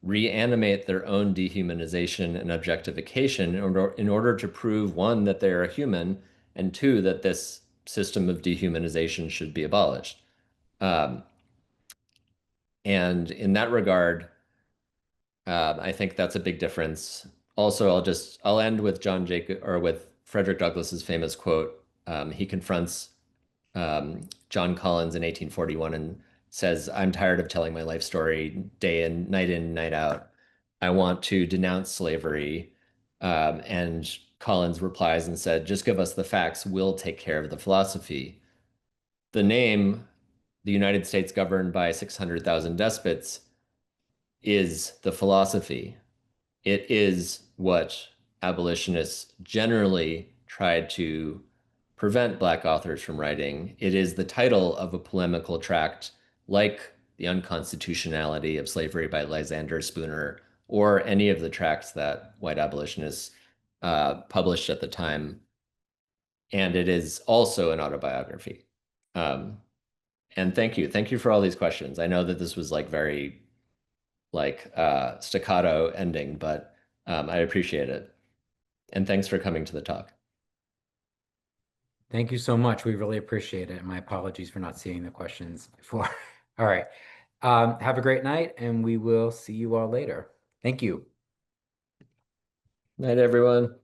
reanimate their own dehumanization and objectification in order to prove one, that they are a human, and two, that this system of dehumanization should be abolished. Um, and in that regard, I think that's a big difference. Also, I'll end with John Jacob or with Frederick Douglass's famous quote. He confronts John Collins in 1841 and says, "I'm tired of telling my life story day in, night out. I want to denounce slavery." And Collins replies and said, "Just give us the facts. We'll take care of the philosophy." The name, the United States governed by 600,000 despots, is the philosophy. It is what abolitionists generally tried to prevent Black authors from writing. It is the title of a polemical tract like The Unconstitutionality of Slavery by Lysander Spooner, or any of the tracts that white abolitionists published at the time. And it is also an autobiography. Um, and thank you. Thank you for all these questions. I know that this was like very staccato ending, but I appreciate it. And thanks for coming to the talk. Thank you so much. We really appreciate it. My apologies for not seeing the questions before. All right. Have a great night, and we will see you all later. Thank you. Night, everyone.